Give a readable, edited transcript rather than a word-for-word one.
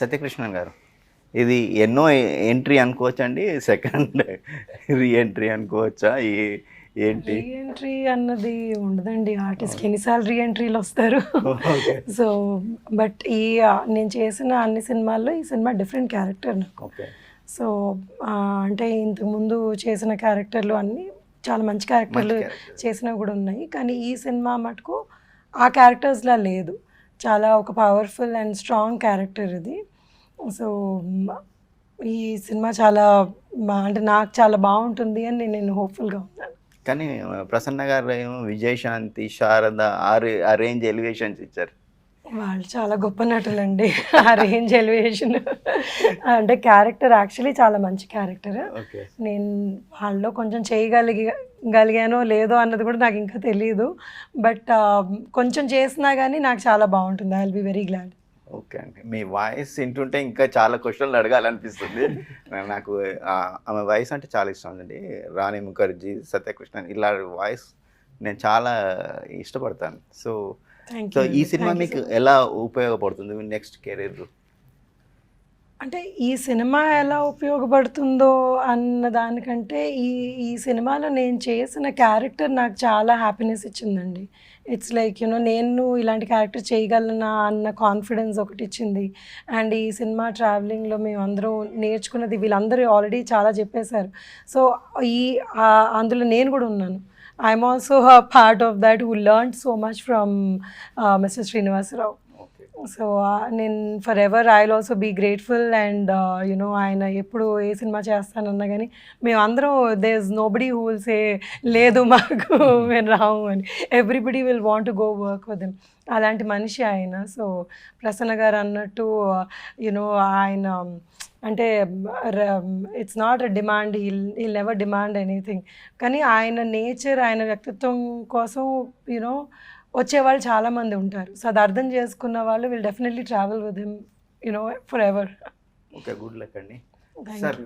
సత్యకృష్ణన్ గారు, ఇది ఎన్నో ఎంట్రీ అనుకోవచ్చండి, సెకండ్ రీఎంట్రీ అనుకోవచ్చా? ఏంటి రీఎంట్రీ అన్నది ఉండదండి, ఆర్టిస్ట్కి ఎన్నిసార్లు రీఎంట్రీలు వస్తారు. సో బట్ నేను చేసిన అన్ని సినిమాల్లో ఈ సినిమా డిఫరెంట్ క్యారెక్టర్ నాకు. సో అంటే ఇంతకుముందు చేసిన క్యారెక్టర్లు అన్నీ చాలా మంచి క్యారెక్టర్లు చేసినవి కూడా ఉన్నాయి, కానీ ఈ సినిమా మటుకు ఆ క్యారెక్టర్స్లా లేదు. చాలా ఒక పవర్ఫుల్ అండ్ స్ట్రాంగ్ క్యారెక్టర్ ఇది. సో ఈ సినిమా చాలా అంటే నాకు చాలా బాగుంటుంది అని నేను హోప్ఫుల్గా ఉన్నాను. కానీ ప్రసన్న గారు ఏమో విజయశాంతి, శారద ఆ రేంజ్ ఎలివేషన్స్ ఇచ్చారు. వాళ్ళు చాలా గొప్ప నటులండి. ఆ రేంజ్ ఎలివేషన్ అంటే క్యారెక్టర్ యాక్చువల్లీ చాలా మంచి క్యారెక్టర్. నేను వాళ్ళలో కొంచెం చేయగలిగానో లేదో అన్నది కూడా నాకు ఇంకా తెలియదు, బట్ కొంచెం చేసినా కానీ నాకు చాలా బాగుంటుంది. I will be very glad. Okay అండి, మీ వాయిస్ వింటుంటే ఇంకా చాలా క్వశ్చన్లు అడగాలనిపిస్తుంది నాకు. ఆమె వాయిస్ అంటే చాలా ఇష్టం అండి. రాణి ముఖర్జీ, సత్యకృష్ణన్, ఇలా వాయిస్ నేను చాలా ఇష్టపడతాను. సో ఈ సినిమా మీకు ఎలా ఉపయోగపడుతుంది మీ నెక్స్ట్ కెరీర్? అంటే ఈ సినిమా ఎలా ఉపయోగపడుతుందో అన్న దానికంటే ఈ సినిమాలో నేను చేసిన క్యారెక్టర్ నాకు చాలా హ్యాపీనెస్ ఇచ్చిందండి. ఇట్స్ లైక్ నేను ఇలాంటి క్యారెక్టర్ చేయగలనా అన్న కాన్ఫిడెన్స్ ఒకటి ఇచ్చింది. అండ్ ఈ సినిమా ట్రావెలింగ్లో మేము అందరం నేర్చుకున్నది వీళ్ళందరూ ఆల్రెడీ చాలా చెప్పేశారు. సో అందులో నేను కూడా ఉన్నాను. I'm also a part of that who learned so much from Mr. Srinivasarao. So నేను for ever I will also be grateful. And ఆయన ఎప్పుడు ఏ సినిమా చేస్తానన్నా కానీ మేమందరం there is nobody who will say లేదు మాకు మేము రాము అని. Everybody will want to go work with him. అలాంటి మనిషి ఆయన. సో ప్రసన్న గారు అన్నట్టు ఆయన అంటే it's not a demand, he'll never demand anything. కానీ ఆయన నేచర్, ఆయన వ్యక్తిత్వం కోసం వచ్చేవాళ్ళు చాలామంది ఉంటారు. సో అది అర్థం చేసుకున్న వాళ్ళు will definitely travel with him for ever. Okay, good luck అండి. Thank you.